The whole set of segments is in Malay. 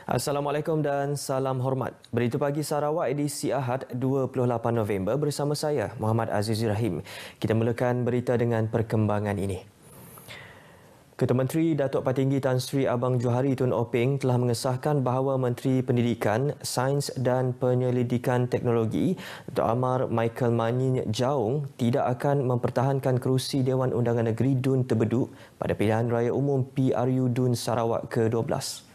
Assalamualaikum dan salam hormat. Berita Pagi Sarawak edisi Ahad 28 November bersama saya, Muhammad Azizi Rahim. Kita mulakan berita dengan perkembangan ini. Ketua Menteri Datuk Patinggi Tan Sri Abang Johari Tun Openg telah mengesahkan bahawa Menteri Pendidikan, Sains dan Penyelidikan Teknologi Dr. Amar Michael Manin Jaung tidak akan mempertahankan kerusi Dewan Undangan Negeri Dun Terbeduk pada pilihan raya umum PRU Dun Sarawak ke-12.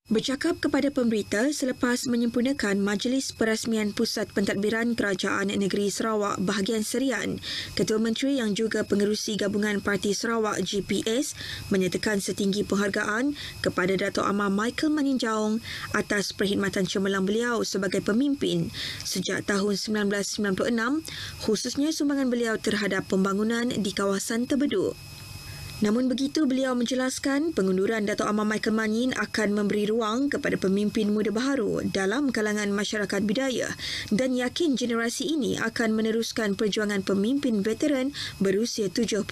Bercakap kepada pemberita selepas menyempurnakan Majlis Perasmian Pusat Pentadbiran Kerajaan Negeri Sarawak bahagian Serian, Ketua Menteri yang juga pengerusi Gabungan Parti Sarawak GPS menyatakan setinggi penghargaan kepada Datuk Amar Michael Manin Jaung atas perkhidmatan cemerlang beliau sebagai pemimpin sejak tahun 1996, khususnya sumbangan beliau terhadap pembangunan di kawasan Terbeduk. Namun begitu, beliau menjelaskan pengunduran Datuk Amar Michael Manin akan memberi ruang kepada pemimpin muda baharu dalam kalangan masyarakat budaya dan yakin generasi ini akan meneruskan perjuangan pemimpin veteran berusia 77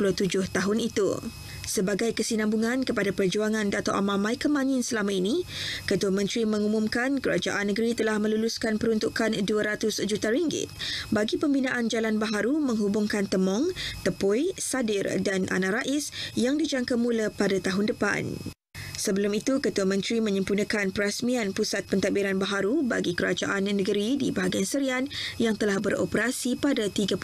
tahun itu. Sebagai kesinambungan kepada perjuangan Datuk Amar Michael Manin selama ini, Ketua Menteri mengumumkan kerajaan negeri telah meluluskan peruntukan RM200 juta bagi pembinaan jalan baharu menghubungkan Temong, Tepui, Sadir dan Ana Rais yang dijangka mula pada tahun depan. Sebelum itu, Ketua Menteri menyempurnakan perasmian Pusat Pentadbiran Baharu bagi kerajaan negeri di bahagian Serian yang telah beroperasi pada 31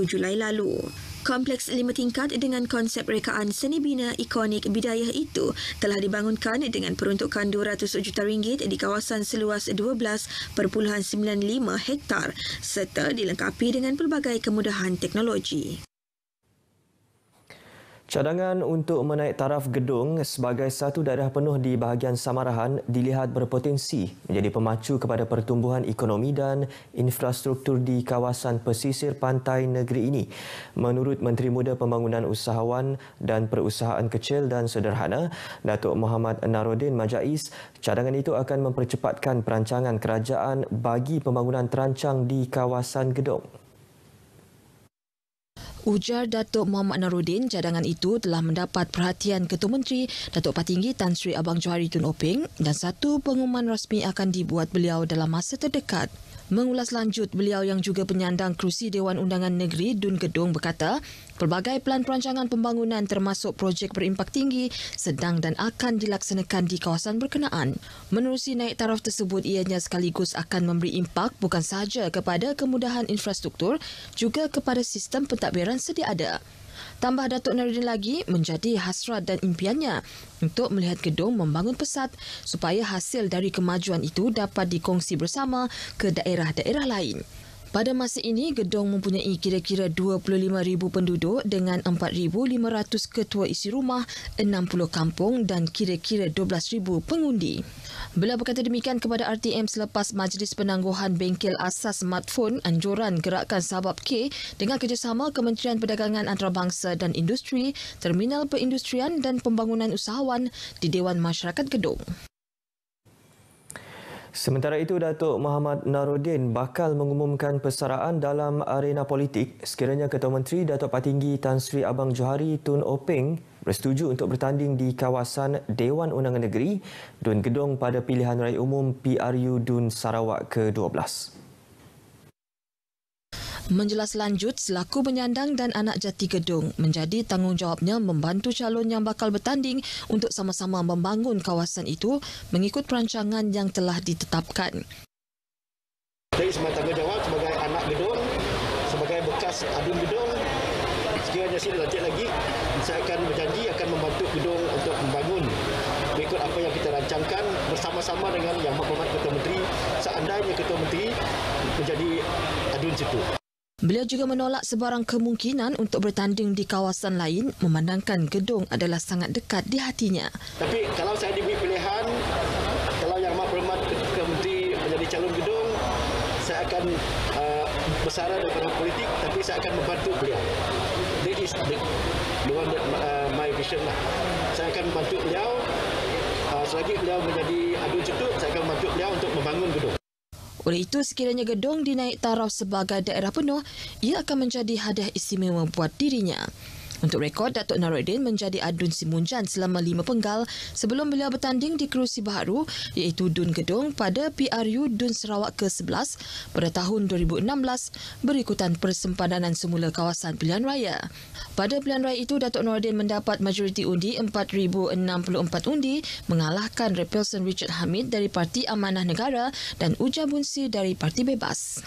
Julai lalu. Kompleks 5 tingkat dengan konsep rekaan seni bina ikonik bidayah itu telah dibangunkan dengan peruntukan RM200 juta di kawasan seluas 12.95 hektar serta dilengkapi dengan pelbagai kemudahan teknologi. Cadangan untuk menaik taraf gedung sebagai satu daerah penuh di bahagian Samarahan dilihat berpotensi menjadi pemacu kepada pertumbuhan ekonomi dan infrastruktur di kawasan pesisir pantai negeri ini. Menurut Menteri Muda Pembangunan Usahawan dan Perusahaan Kecil dan Sederhana, Datuk Mohammad Naruddin Majais, cadangan itu akan mempercepatkan perancangan kerajaan bagi pembangunan terancang di kawasan gedung. Ujar Datuk Mohammad Naruddin, cadangan itu telah mendapat perhatian Ketua Menteri Datuk Patinggi Tan Sri Abang Johari Tun Openg dan satu pengumuman rasmi akan dibuat beliau dalam masa terdekat. Mengulas lanjut, beliau yang juga penyandang kerusi Dewan Undangan Negeri Dun Gedong berkata, pelbagai pelan perancangan pembangunan termasuk projek berimpak tinggi sedang dan akan dilaksanakan di kawasan berkenaan. Menerusi naik taraf tersebut, ianya sekaligus akan memberi impak bukan sahaja kepada kemudahan infrastruktur, juga kepada sistem pentadbiran sedia ada. Tambah Datuk Naruddin lagi, menjadi hasrat dan impiannya untuk melihat gedung membangun pesat supaya hasil dari kemajuan itu dapat dikongsi bersama ke daerah-daerah lain. Pada masa ini, gedung mempunyai kira-kira 25,000 penduduk dengan 4,500 ketua isi rumah, 60 kampung dan kira-kira 12,000 pengundi. Beliau berkata demikian kepada RTM selepas Majlis Penangguhan Bengkel Asas Smartphone Anjuran Gerakan Sabab K dengan kerjasama Kementerian Perdagangan Antarabangsa dan Industri, Terminal Perindustrian dan Pembangunan Usahawan di Dewan Masyarakat Gedung. Sementara itu, Datuk Mohammad Naruddin bakal mengumumkan persaraan dalam arena politik sekiranya Ketua Menteri Datuk Patinggi Tan Sri Abang Johari Tun Openg bersetuju untuk bertanding di kawasan Dewan Undangan Negeri Dun Gedong pada pilihan raya umum PRU Dun Sarawak ke-12. Menjelas lanjut, selaku penyandang dan anak jati gedung, menjadi tanggungjawabnya membantu calon yang bakal bertanding untuk sama-sama membangun kawasan itu mengikut perancangan yang telah ditetapkan. Jadi sebagai tanggungjawab sebagai anak gedung, sebagai bekas adun gedung, sekiranya saya lanjut lagi, saya akan berjanji akan membantu gedung untuk membangun mengikut apa yang kita rancangkan bersama-sama dengan Yang Berhormat Ketua Menteri seandainya Ketua Menteri menjadi adun situ. Beliau juga menolak sebarang kemungkinan untuk bertanding di kawasan lain memandangkan gedung adalah sangat dekat di hatinya. Tapi kalau saya diberi pilihan, kalau Yang Berhormat Ketua Menteri menjadi calon gedung, saya akan bersara daripada politik tapi saya akan membantu beliau. This is the one that my vision lah. Saya akan membantu beliau selagi beliau menjadi adun situ, saya akan membantu beliau untuk membangun gedung. Oleh itu, sekiranya gedung dinaik taraf sebagai daerah penuh, ia akan menjadi hadiah istimewa buat dirinya. Untuk rekod, Datuk Naruddin menjadi adun Simunjan selama 5 penggal sebelum beliau bertanding di kerusi baharu iaitu Dun Gedong pada PRU Dun Sarawak ke-11 pada tahun 2016 berikutan persempadanan semula kawasan pilihan raya. Pada pilihan raya itu, Datuk Naruddin mendapat majoriti undi 4,064 undi mengalahkan Repelson Richard Hamid dari Parti Amanah Negara dan Uja Bunsi dari Parti Bebas.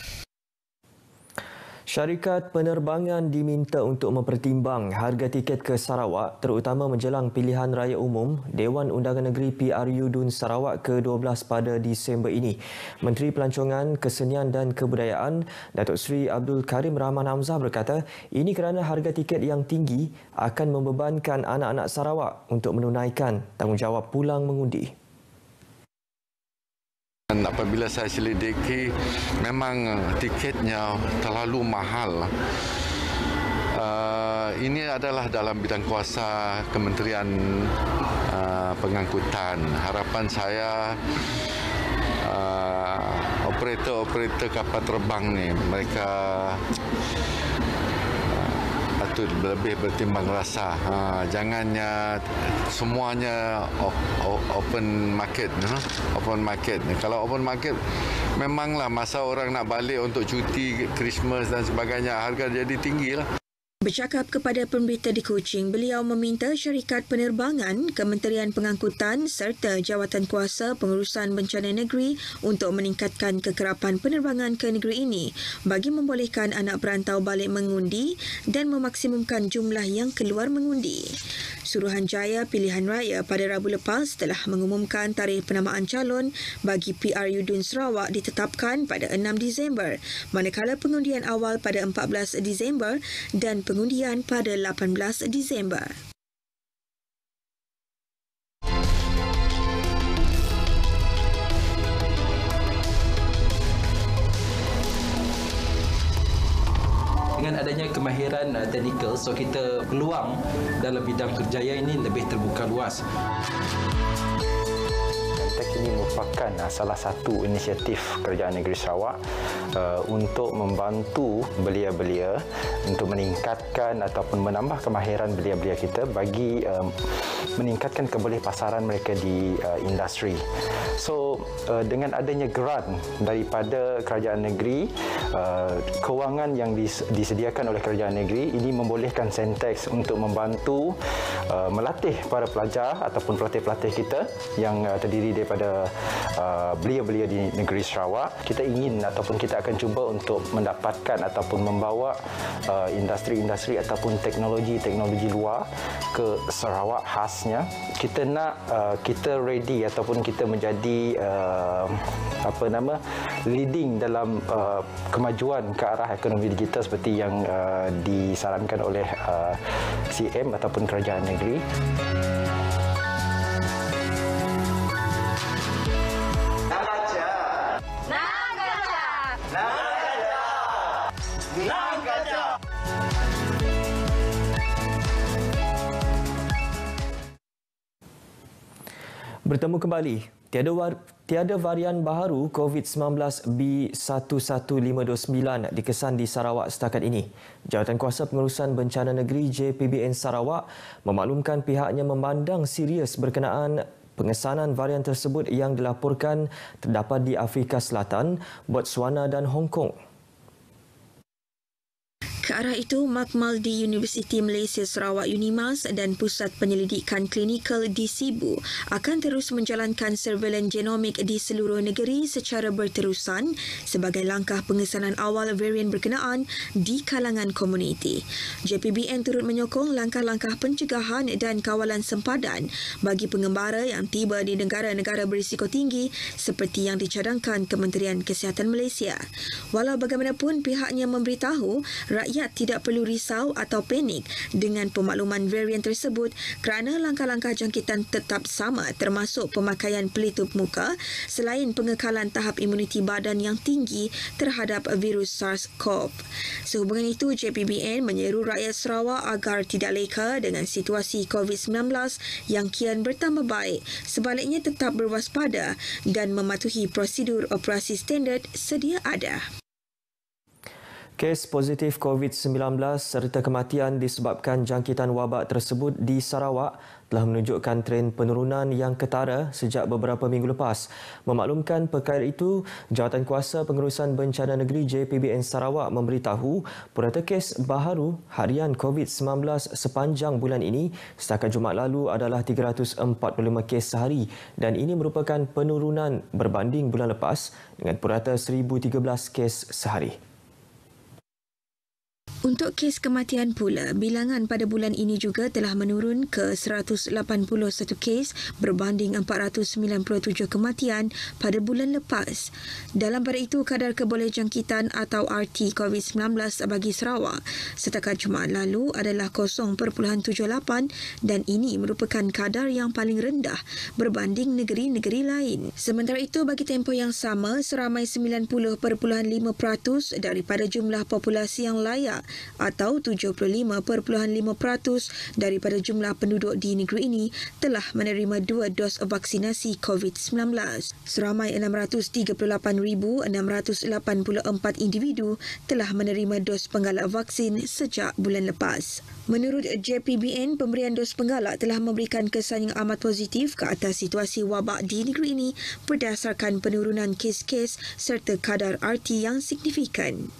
Syarikat penerbangan diminta untuk mempertimbang harga tiket ke Sarawak terutama menjelang pilihan raya umum Dewan Undangan Negeri PRU Dun Sarawak ke-12 pada Disember ini. Menteri Pelancongan, Kesenian dan Kebudayaan Datuk Seri Abdul Karim Rahman Hamzah berkata ini kerana harga tiket yang tinggi akan membebankan anak-anak Sarawak untuk menunaikan tanggungjawab pulang mengundi. Apabila saya selidiki, memang tiketnya terlalu mahal. Ini adalah dalam bidang kuasa Kementerian Pengangkutan. Harapan saya operator kapal terbang ni mereka patut lebih bertimbang rasa. Jangannya semuanya open market. Kalau open market, memanglah masa orang nak balik untuk cuti Christmas dan sebagainya, harga jadi tinggi lah. Bercakap kepada pemberita di Kuching, beliau meminta syarikat penerbangan, Kementerian Pengangkutan serta Jawatankuasa Pengurusan Bencana Negeri untuk meningkatkan kekerapan penerbangan ke negeri ini bagi membolehkan anak perantau balik mengundi dan memaksimumkan jumlah yang keluar mengundi. Suruhanjaya Pilihan Raya pada Rabu lepas telah mengumumkan tarikh penamaan calon bagi PRU Dun Sarawak ditetapkan pada 6 Disember, manakala pengundian awal pada 14 Disember dan pengundian pada 18 Disember. Dengan adanya kemahiran teknikal, so kita peluang dalam bidang kerjaya ini lebih terbuka luas. Ini merupakan salah satu inisiatif Kerajaan Negeri Sarawak untuk membantu belia-belia untuk meningkatkan ataupun menambah kemahiran belia-belia kita bagi meningkatkan kebolehpasaran mereka di industri. So dengan adanya grant daripada Kerajaan Negeri, kewangan yang disediakan oleh Kerajaan Negeri ini membolehkan Sentex untuk membantu melatih para pelajar ataupun pelatih-pelatih kita yang terdiri daripada belia-belia di negeri Sarawak. Kita ingin ataupun kita akan cuba untuk mendapatkan ataupun membawa industri-industri ataupun teknologi-teknologi luar ke Sarawak khasnya. Kita nak kita ready ataupun kita menjadi leading dalam kemajuan ke arah ekonomi digital seperti yang disarankan oleh CM ataupun Kerajaan Negeri. Bertemu kembali. Tiada varian baharu COVID-19 B11529 dikesan di Sarawak setakat ini. Jawatankuasa Pengurusan Bencana Negeri JPBN Sarawak memaklumkan pihaknya memandang serius berkenaan pengesanan varian tersebut yang dilaporkan terdapat di Afrika Selatan, Botswana dan Hong Kong. Ke arah itu, Makmal di Universiti Malaysia Sarawak UNIMAS dan Pusat Penyelidikan Klinikal di Sibu akan terus menjalankan surveilan genomik di seluruh negeri secara berterusan sebagai langkah pengesanan awal varian berkenaan di kalangan komuniti. JPBN turut menyokong langkah-langkah pencegahan dan kawalan sempadan bagi pengembara yang tiba di negara-negara berisiko tinggi seperti yang dicadangkan Kementerian Kesihatan Malaysia. Walau bagaimanapun, pihaknya memberitahu rakyat tidak perlu risau atau panik dengan pemakluman varian tersebut kerana langkah-langkah jangkitan tetap sama termasuk pemakaian pelitup muka selain pengekalan tahap imuniti badan yang tinggi terhadap virus SARS-CoV. Sehubungan itu, JPBN menyeru rakyat Sarawak agar tidak leka dengan situasi COVID-19 yang kian bertambah baik, sebaliknya tetap berwaspada dan mematuhi prosedur operasi standard sedia ada. Kes positif COVID-19 serta kematian disebabkan jangkitan wabak tersebut di Sarawak telah menunjukkan tren penurunan yang ketara sejak beberapa minggu lepas. Memaklumkan perkara itu, Jawatankuasa Pengurusan Bencana Negeri JPBN Sarawak memberitahu purata kes baharu harian COVID-19 sepanjang bulan ini setakat Jumaat lalu adalah 345 kes sehari dan ini merupakan penurunan berbanding bulan lepas dengan purata 1,013 kes sehari. Untuk kes kematian pula, bilangan pada bulan ini juga telah menurun ke 181 kes berbanding 497 kematian pada bulan lepas. Dalam pada itu, kadar kebolehjangkitan atau RT COVID-19 bagi Sarawak setakat Jumaat lalu adalah 0.78 dan ini merupakan kadar yang paling rendah berbanding negeri-negeri lain. Sementara itu, bagi tempoh yang sama, seramai 90.5% daripada jumlah populasi yang layak atau 75.5% daripada jumlah penduduk di negeri ini telah menerima 2 dos vaksinasi COVID-19. Seramai 638,684 individu telah menerima dos penggalak vaksin sejak bulan lepas. Menurut JPBN, pemberian dos penggalak telah memberikan kesan yang amat positif ke atas situasi wabak di negeri ini berdasarkan penurunan kes-kes serta kadar RT yang signifikan.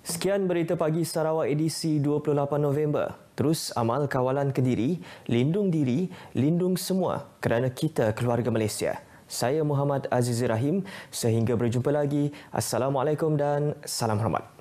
Sekian berita pagi Sarawak edisi 28 November. Terus amal kawalan Kediri, lindung diri, lindung semua kerana kita keluarga Malaysia. Saya Muhammad Aziz Rahim. Sehingga berjumpa lagi. Assalamualaikum dan salam hormat.